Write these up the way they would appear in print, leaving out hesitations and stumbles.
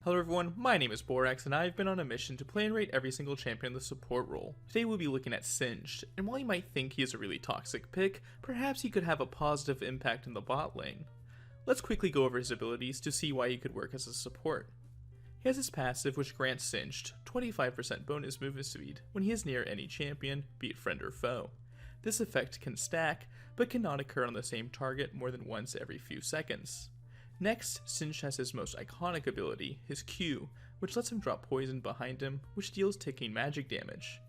Hello everyone, my name is Borax and I've been on a mission to play and rate every single champion in the support role. Today we'll be looking at Singed, and while you might think he is a really toxic pick, perhaps he could have a positive impact in the bot lane. Let's quickly go over his abilities to see why he could work as a support. He has his passive which grants Singed 25% bonus movement speed when he is near any champion, be it friend or foe. This effect can stack, but cannot occur on the same target more than once every few seconds. Next, Singed has his most iconic ability, his Q, which lets him drop poison behind him, which deals ticking magic damage.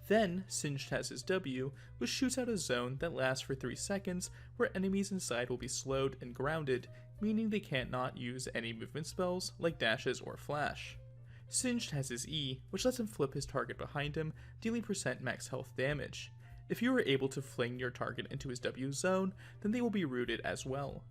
Then, Singed has his W, which shoots out a zone that lasts for 3 seconds, where enemies inside will be slowed and grounded, meaning they can't not use any movement spells, like dashes or flash. Singed has his E, which lets him flip his target behind him, dealing % max health damage. If you are able to fling your target into his W zone, then they will be rooted as well.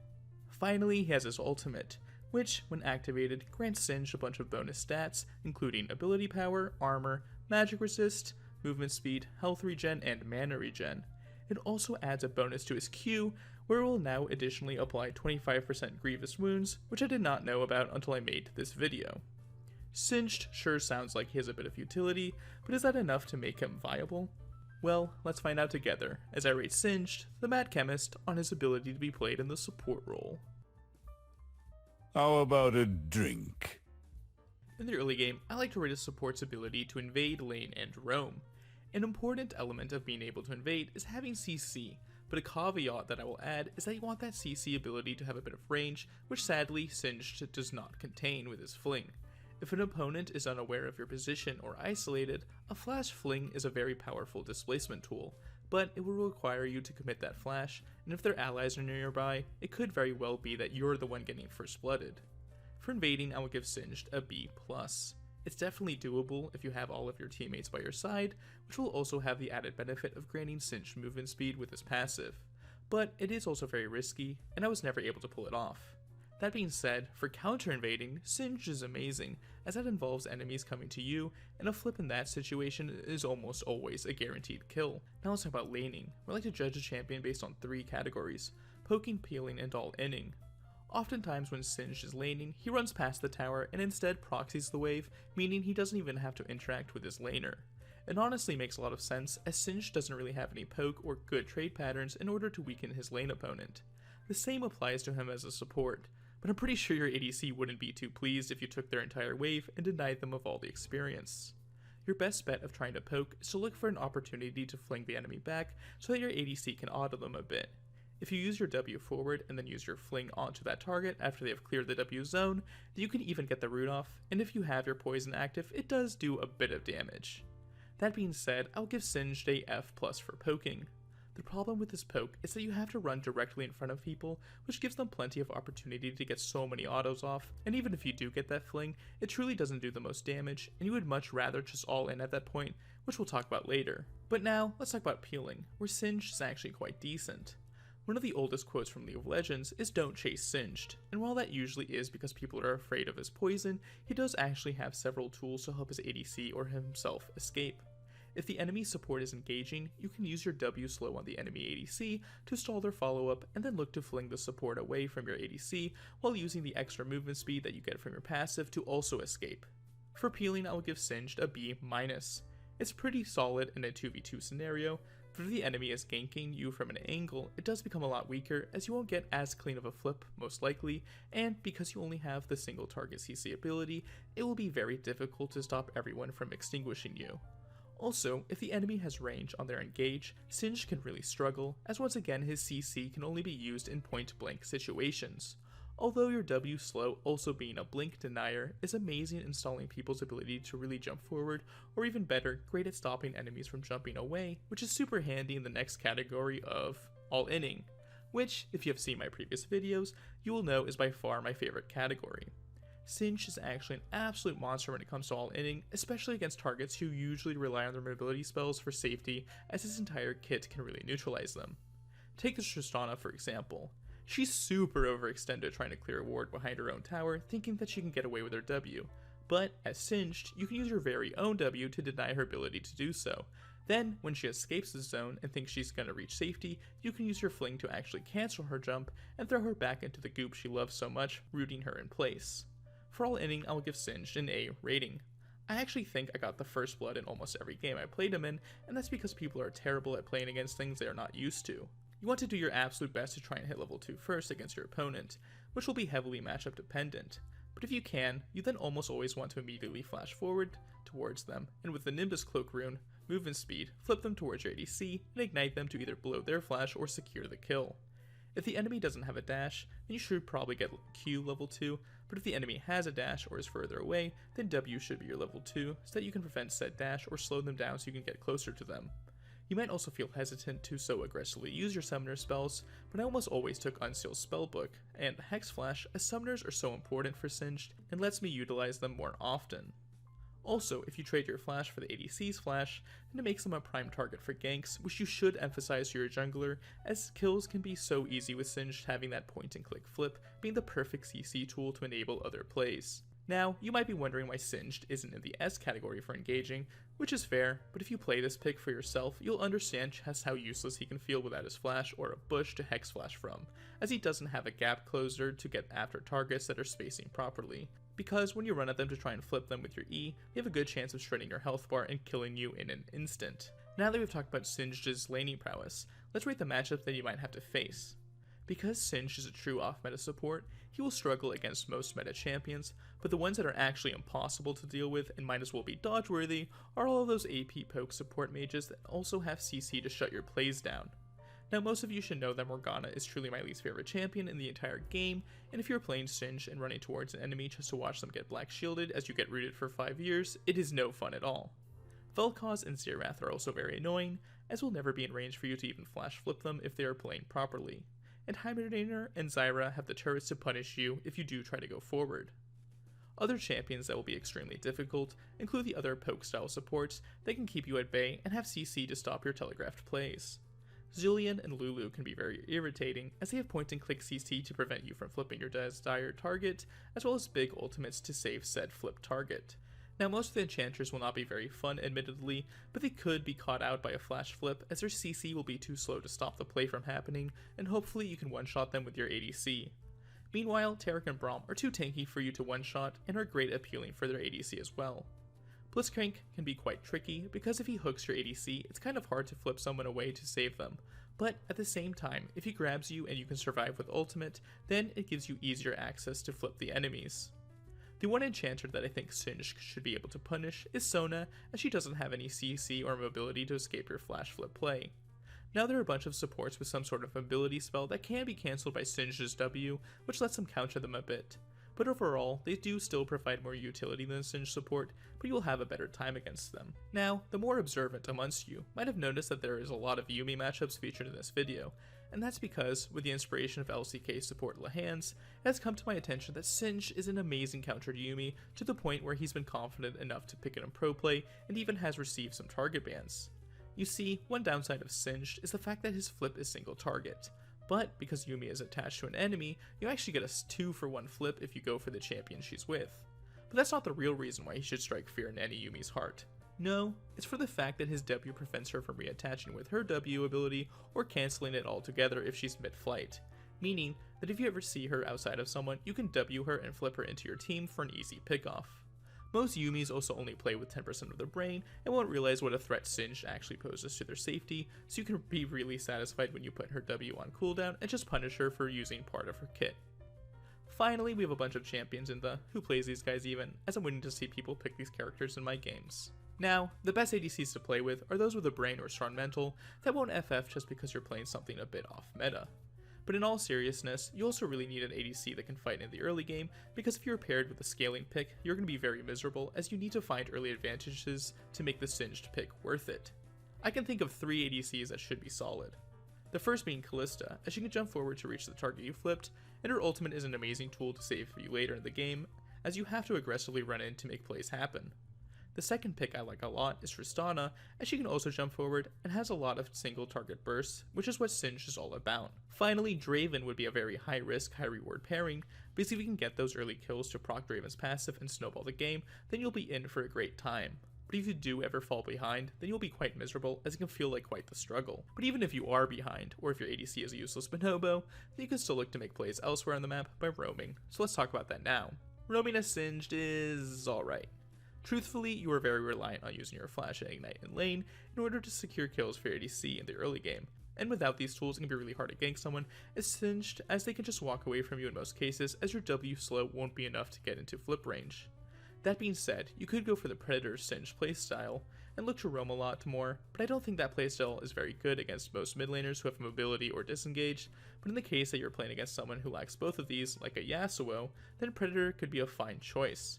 Finally, he has his ultimate, which, when activated, grants Singed a bunch of bonus stats, including ability power, armor, magic resist, movement speed, health regen, and mana regen. It also adds a bonus to his Q, where it will now additionally apply 25% grievous wounds, which I did not know about until I made this video. Singed sure sounds like he has a bit of utility, but is that enough to make him viable? Well, let's find out together, as I rate Singed, the Mad Chemist, on his ability to be played in the support role. How about a drink? In the early game, I like to rate a support's ability to invade, lane, and roam. An important element of being able to invade is having CC, but a caveat that I will add is that you want that CC ability to have a bit of range, which sadly Singed does not contain with his fling. If an opponent is unaware of your position or isolated, a flash fling is a very powerful displacement tool, but it will require you to commit that flash, and if their allies are nearby, it could very well be that you're the one getting first blooded. For invading, I will give Singed a B+. It's definitely doable if you have all of your teammates by your side, which will also have the added benefit of granting Singed movement speed with his passive. But it is also very risky, and I was never able to pull it off. That being said, for counter-invading, Singed is amazing, as that involves enemies coming to you, and a flip in that situation is almost always a guaranteed kill. Now let's talk about laning. We like to judge a champion based on 3 categories: poking, peeling, and all-inning. Oftentimes when Singed is laning, he runs past the tower and instead proxies the wave, meaning he doesn't even have to interact with his laner. It honestly makes a lot of sense, as Singed doesn't really have any poke or good trade patterns in order to weaken his lane opponent. The same applies to him as a support, but I'm pretty sure your ADC wouldn't be too pleased if you took their entire wave and denied them of all the experience. Your best bet of trying to poke is to look for an opportunity to fling the enemy back so that your ADC can auto them a bit. If you use your W forward and then use your fling onto that target after they have cleared the W zone, you can even get the root off, and if you have your poison active, it does do a bit of damage. That being said, I'll give Singed a F+ for poking. The problem with this poke is that you have to run directly in front of people, which gives them plenty of opportunity to get so many autos off, and even if you do get that fling, it truly doesn't do the most damage, and you would much rather just all in at that point, which we'll talk about later. But now, let's talk about peeling, where Singed is actually quite decent. One of the oldest quotes from League of Legends is "Don't chase Singed," and while that usually is because people are afraid of his poison, he does actually have several tools to help his ADC or himself escape. If the enemy support is engaging, you can use your W slow on the enemy ADC to stall their follow-up and then look to fling the support away from your ADC while using the extra movement speed that you get from your passive to also escape. For peeling, I will give Singed a B-. It's pretty solid in a 2v2 scenario, but if the enemy is ganking you from an angle, it does become a lot weaker as you won't get as clean of a flip, most likely, and because you only have the single target CC ability, it will be very difficult to stop everyone from extinguishing you. Also, if the enemy has range on their engage, Singed can really struggle, as once again his CC can only be used in point-blank situations. Although your W slow also being a blink denier is amazing in stalling people's ability to really jump forward, or even better, great at stopping enemies from jumping away, which is super handy in the next category of all-inning, which, if you have seen my previous videos, you will know is by far my favorite category. Singed is actually an absolute monster when it comes to all-inning, especially against targets who usually rely on their mobility spells for safety, as his entire kit can really neutralize them. Take this Tristana for example. She's super overextended trying to clear a ward behind her own tower, thinking that she can get away with her W, but as Singed, you can use your very own W to deny her ability to do so. Then, when she escapes the zone and thinks she's gonna reach safety, you can use your fling to actually cancel her jump and throw her back into the goop she loves so much, rooting her in place. For all inning, I will give Singed an A rating. I actually think I got the first blood in almost every game I played him in, and that's because people are terrible at playing against things they are not used to. You want to do your absolute best to try and hit level 2 first against your opponent, which will be heavily matchup dependent. But if you can, you then almost always want to immediately flash forward towards them, and with the Nimbus Cloak rune, movement speed, flip them towards your ADC, and ignite them to either blow their flash or secure the kill. If the enemy doesn't have a dash, then you should probably get Q level 2, but if the enemy has a dash or is further away, then W should be your level 2, so that you can prevent said dash or slow them down so you can get closer to them. You might also feel hesitant to so aggressively use your summoner spells, but I almost always took Unseal's spellbook and Hex Flash, as summoners are so important for Singed and lets me utilize them more often. Also, if you trade your flash for the ADC's flash, then it makes them a prime target for ganks, which you should emphasize to your jungler, as kills can be so easy with Singed, having that point and click flip being the perfect CC tool to enable other plays. Now, you might be wondering why Singed isn't in the S category for engaging, which is fair, but if you play this pick for yourself, you'll understand just how useless he can feel without his flash or a bush to hex flash from, as he doesn't have a gap closer to get after targets that are spacing properly. Because when you run at them to try and flip them with your E, you have a good chance of shredding your health bar and killing you in an instant. Now that we've talked about Singed's laning prowess, let's rate the matchup that you might have to face. Because Singed is a true off-meta support, he will struggle against most meta champions, but the ones that are actually impossible to deal with and might as well be dodge-worthy are all of those AP poke support mages that also have CC to shut your plays down. Now, most of you should know that Morgana is truly my least favorite champion in the entire game, and if you're playing Singed and running towards an enemy just to watch them get black shielded as you get rooted for 5 years, it is no fun at all. Vel'Koz and Xerath are also very annoying, as will never be in range for you to even flash flip them if they are playing properly, and Heimerdinger and Zyra have the turrets to punish you if you do try to go forward. Other champions that will be extremely difficult include the other poke style supports that can keep you at bay and have CC to stop your telegraphed plays. Zilean and Lulu can be very irritating, as they have point and click CC to prevent you from flipping your desired target, as well as big ultimates to save said flip target. Now, most of the enchanters will not be very fun, admittedly, but they could be caught out by a flash flip, as their CC will be too slow to stop the play from happening, and hopefully you can one-shot them with your ADC. Meanwhile, Taric and Braum are too tanky for you to one-shot, and are great at peeling for their ADC as well. Blitzcrank can be quite tricky, because if he hooks your ADC, it's kind of hard to flip someone away to save them, but at the same time, if he grabs you and you can survive with ultimate, then it gives you easier access to flip the enemies. The one enchanter that I think Singed should be able to punish is Sona, as she doesn't have any CC or mobility to escape your flash flip play. Now there are a bunch of supports with some sort of ability spell that can be cancelled by Singed's W, which lets them counter them a bit. But overall, they do still provide more utility than Singed support, but you will have a better time against them. Now, the more observant amongst you might have noticed that there is a lot of Yuumi matchups featured in this video, and that's because, with the inspiration of LCK support Lehans, it has come to my attention that Singed is an amazing counter to Yuumi, to the point where he's been confident enough to pick it in pro play, and even has received some target bans. You see, one downside of Singed is the fact that his flip is single target, but because Yuumi is attached to an enemy, you actually get a 2-for-1 flip if you go for the champion she's with. But that's not the real reason why he should strike fear in any Yuumi's heart. No, it's for the fact that his W prevents her from reattaching with her W ability or cancelling it altogether if she's mid-flight, meaning that if you ever see her outside of someone, you can W her and flip her into your team for an easy pickoff. Most Yuumis also only play with 10% of their brain and won't realize what a threat Singed actually poses to their safety, so you can be really satisfied when you put her W on cooldown and just punish her for using part of her kit. Finally, we have a bunch of champions in the who plays these guys even, as I'm waiting to see people pick these characters in my games. Now, the best ADCs to play with are those with a brain or strong mental that won't FF just because you're playing something a bit off meta. But in all seriousness, you also really need an ADC that can fight in the early game, because if you're paired with a scaling pick, you're going to be very miserable, as you need to find early advantages to make the Singed pick worth it. I can think of 3 ADCs that should be solid. The first being Kalista, as she can jump forward to reach the target you flipped, and her ultimate is an amazing tool to save for you later in the game, as you have to aggressively run in to make plays happen. The second pick I like a lot is Tristana, as she can also jump forward and has a lot of single target bursts, which is what Singed is all about. Finally, Draven would be a very high risk, high reward pairing, because if you can get those early kills to proc Draven's passive and snowball the game, then you'll be in for a great time. But if you do ever fall behind, then you'll be quite miserable, as it can feel like quite the struggle. But even if you are behind, or if your ADC is a useless bonobo, then you can still look to make plays elsewhere on the map by roaming, so let's talk about that now. Roaming as Singed is alright. Truthfully, you are very reliant on using your flash and ignite in lane in order to secure kills for your ADC in the early game, and without these tools it can be really hard to gank someone as Singed, as they can just walk away from you in most cases, as your W slow won't be enough to get into flip range. That being said, you could go for the Predator Singed playstyle and look to roam a lot more, but I don't think that playstyle is very good against most mid laners who have mobility or disengage, but in the case that you're playing against someone who lacks both of these, like a Yasuo, then Predator could be a fine choice.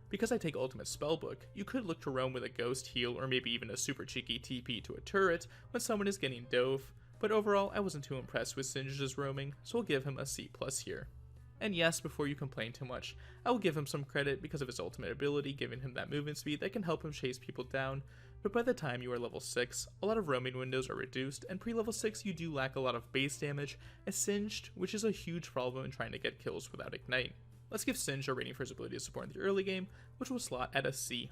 Because I take Ultimate Spellbook, you could look to roam with a Ghost heal or maybe even a super cheeky TP to a turret when someone is getting dove, but overall I wasn't too impressed with Singe's roaming, so I'll give him a C+ here. And yes, before you complain too much, I will give him some credit because of his ultimate ability giving him that movement speed that can help him chase people down, but by the time you are level 6, a lot of roaming windows are reduced, and pre-level 6 you do lack a lot of base damage as Singed, which is a huge problem in trying to get kills without Ignite. Let's give Singe a rating for his ability to support in the early game, which will slot at a C-.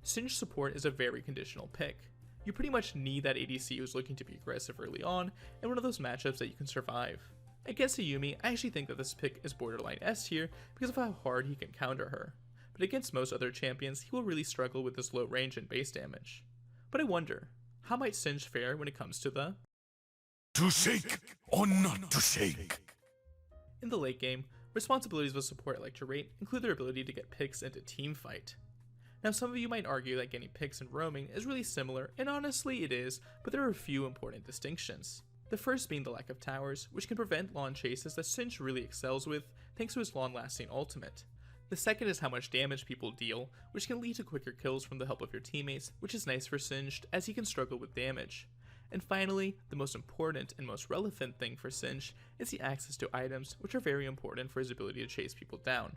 Singe support is a very conditional pick. You pretty much need that ADC who's looking to be aggressive early on, and one of those matchups that you can survive. Against Ayumi, I actually think that this pick is borderline S tier because of how hard he can counter her, but against most other champions, he will really struggle with this low range and base damage. But I wonder, how might Singe fare when it comes to the To shake or not to shake? In the late game, responsibilities of a support I like to rate include their ability to get picks into teamfight. Now some of you might argue that getting picks and roaming is really similar, and honestly it is, but there are a few important distinctions. The first being the lack of towers, which can prevent long chases that Singe really excels with thanks to his long-lasting ultimate. The second is how much damage people deal, which can lead to quicker kills from the help of your teammates, which is nice for Singed as he can struggle with damage. And finally, the most important and most relevant thing for Singe is the access to items, which are very important for his ability to chase people down.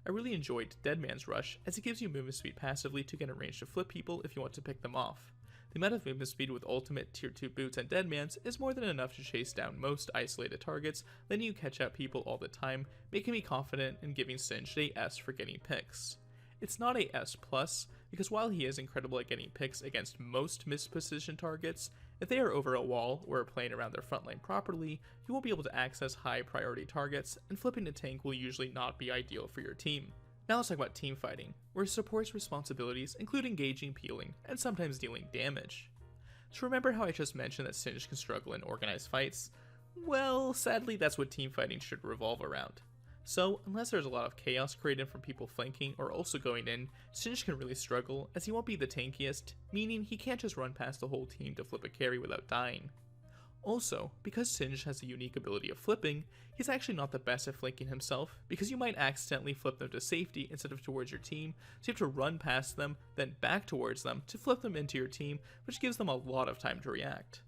I really enjoyed Deadman's Rush as it gives you movement speed passively to get a range to flip people if you want to pick them off. The amount of movement speed with ultimate, tier 2 boots, and Deadman's is more than enough to chase down most isolated targets, letting you catch out people all the time, making me confident in giving Singe a S for getting picks. It's not a S+, because while he is incredible at getting picks against most mispositioned targets, if they are over a wall or are playing around their front line properly, you won't be able to access high priority targets, and flipping a tank will usually not be ideal for your team. Now let's talk about teamfighting, where support's responsibilities include engaging, peeling, and sometimes dealing damage. So remember how I just mentioned that Singe can struggle in organized fights? Well, sadly that's what teamfighting should revolve around. So, unless there's a lot of chaos created from people flanking or also going in, Singe can really struggle as he won't be the tankiest, meaning he can't just run past the whole team to flip a carry without dying. Also, because Singe has the unique ability of flipping, he's actually not the best at flanking himself, because you might accidentally flip them to safety instead of towards your team, so you have to run past them, then back towards them to flip them into your team, which gives them a lot of time to react.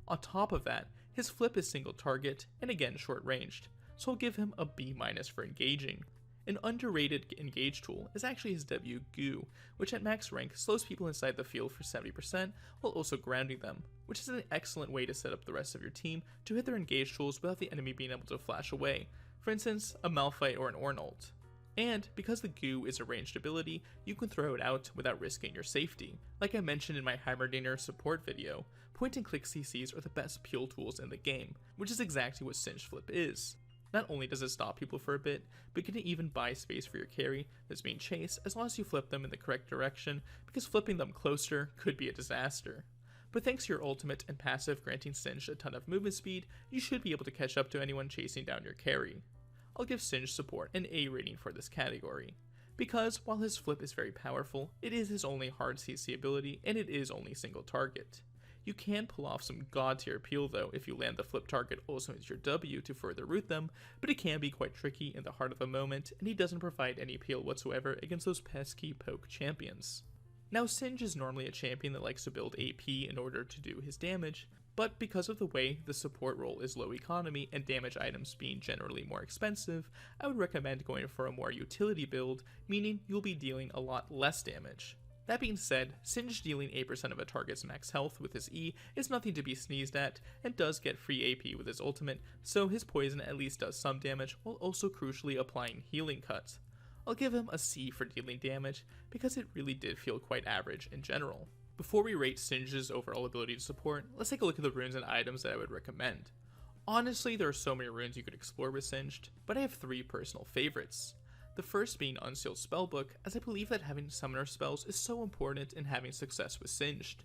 On top of that, his flip is single target, and again short ranged, so I'll give him a B- for engaging. An underrated engage tool is actually his W Goo, which at max rank slows people inside the field for 70% while also grounding them, which is an excellent way to set up the rest of your team to hit their engage tools without the enemy being able to flash away, for instance, a Malphite or an Ornult. And because the Goo is a ranged ability, you can throw it out without risking your safety. Like I mentioned in my Heimerdinger support video, point and click CCs are the best peel tools in the game, which is exactly what Singe Flip is. Not only does it stop people for a bit, but can even buy space for your carry that's being chased as long as you flip them in the correct direction, because flipping them closer could be a disaster. But thanks to your ultimate and passive granting Singe a ton of movement speed, you should be able to catch up to anyone chasing down your carry. I'll give Singe support an A rating for this category, because while his flip is very powerful, it is his only hard CC ability and it is only single target. You can pull off some god tier peel though if you land the flip target also into your W to further root them, but it can be quite tricky in the heart of the moment, and he doesn't provide any peel whatsoever against those pesky poke champions. Now Singe is normally a champion that likes to build AP in order to do his damage, but because of the way the support role is low economy and damage items being generally more expensive, I would recommend going for a more utility build, meaning you'll be dealing a lot less damage. That being said, Singe dealing 8% of a target's max health with his E is nothing to be sneezed at, and does get free AP with his ultimate, so his poison at least does some damage while also crucially applying healing cuts. I'll give him a C for dealing damage, because it really did feel quite average in general. Before we rate Singe's overall ability to support, let's take a look at the runes and items that I would recommend. Honestly, there are so many runes you could explore with Singed, but I have 3 personal favorites. The first being Unsealed Spellbook, as I believe that having summoner spells is so important in having success with Singed.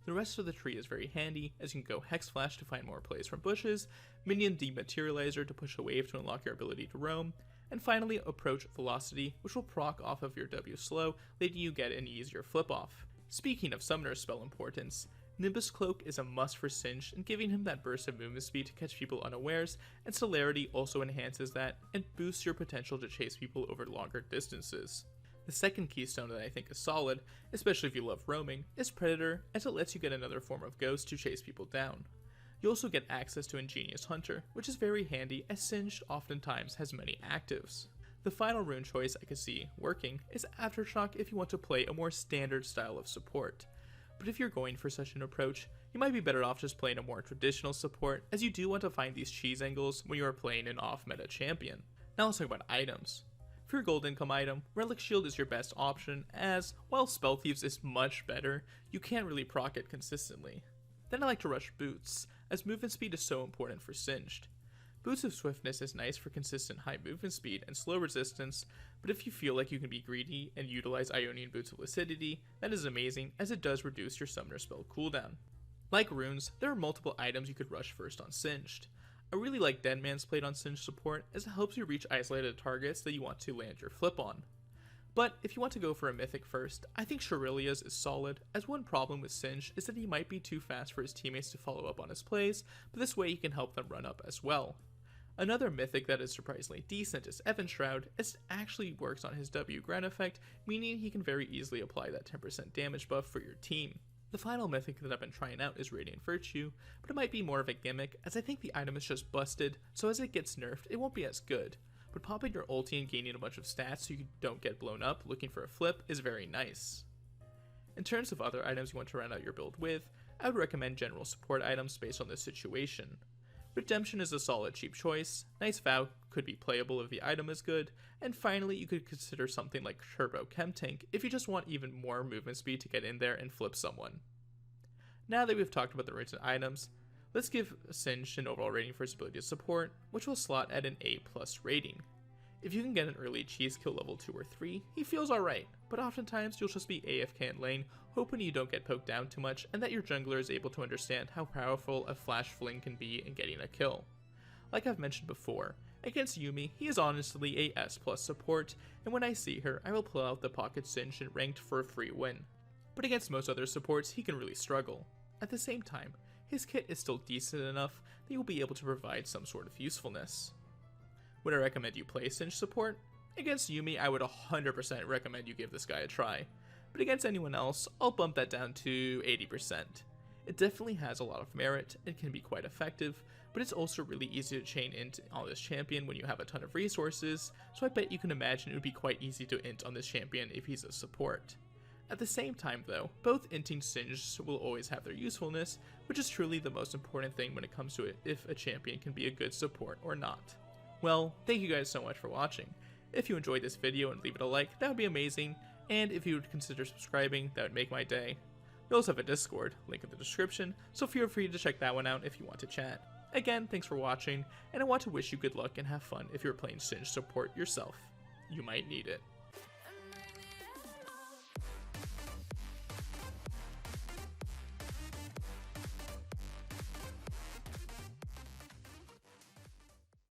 The rest of the tree is very handy, as you can go Hex Flash to find more plays from bushes, Minion Dematerializer to push a wave to unlock your ability to roam, and finally Approach Velocity, which will proc off of your W slow, letting you get an easier flip off. Speaking of summoner spell importance, Nimbus Cloak is a must for Singed, and giving him that burst of movement speed to catch people unawares, and Celerity also enhances that, and boosts your potential to chase people over longer distances. The second keystone that I think is solid, especially if you love roaming, is Predator, as it lets you get another form of ghost to chase people down. You also get access to Ingenious Hunter, which is very handy as Singed oftentimes has many actives. The final rune choice I could see working is Aftershock if you want to play a more standard style of support. But if you're going for such an approach, you might be better off just playing a more traditional support, as you do want to find these cheese angles when you are playing an off-meta champion. Now let's talk about items. For your gold income item, Relic Shield is your best option, as, while Spell Thieves is much better, you can't really proc it consistently. Then I like to rush Boots, as movement speed is so important for Singed. Boots of Swiftness is nice for consistent high movement speed and slow resistance, but if you feel like you can be greedy and utilize Ionian Boots of Lucidity, that is amazing, as it does reduce your summoner spell cooldown. Like runes, there are multiple items you could rush first on Singed. I really like Dead Man's Plate on Singed support, as it helps you reach isolated targets that you want to land your flip on. But if you want to go for a mythic first, I think Shurilia's is solid, as one problem with Singed is that he might be too fast for his teammates to follow up on his plays, but this way he can help them run up as well. Another mythic that is surprisingly decent is Evan Shroud, as it actually works on his W Grand effect, meaning he can very easily apply that 10% damage buff for your team. The final mythic that I've been trying out is Radiant Virtue, but it might be more of a gimmick, as I think the item is just busted, so as it gets nerfed, it won't be as good. But popping your ulti and gaining a bunch of stats so you don't get blown up looking for a flip is very nice. In terms of other items you want to round out your build with, I would recommend general support items based on this situation. Redemption is a solid cheap choice, Nice Vow could be playable if the item is good, and finally you could consider something like Turbo Chem Tank if you just want even more movement speed to get in there and flip someone. Now that we've talked about the runes and items, let's give Singed an overall rating for his ability to support, which will slot at an A+ rating. If you can get an early cheese kill level 2 or 3, he feels alright, but oftentimes you'll just be AFK in lane, hoping you don't get poked down too much and that your jungler is able to understand how powerful a flash fling can be in getting a kill. Like I've mentioned before, against Yuumi, he is honestly a S+ support, and when I see her, I will pull out the Pocket Singed and ranked for a free win. But against most other supports, he can really struggle. At the same time, his kit is still decent enough that you'll be able to provide some sort of usefulness. Would I recommend you play Singed support? Against Yuumi, I would 100% recommend you give this guy a try, but against anyone else, I'll bump that down to 80%. It definitely has a lot of merit and can be quite effective, but it's also really easy to chain int on this champion when you have a ton of resources, so I bet you can imagine it would be quite easy to int on this champion if he's a support. At the same time though, both inting Singed will always have their usefulness, which is truly the most important thing when it comes to it if a champion can be a good support or not. Well, thank you guys so much for watching. If you enjoyed this video and leave it a like, that would be amazing, and if you would consider subscribing, that would make my day. We also have a Discord, link in the description, so feel free to check that one out if you want to chat. Again, thanks for watching, and I want to wish you good luck and have fun if you're playing Singed support yourself. You might need it.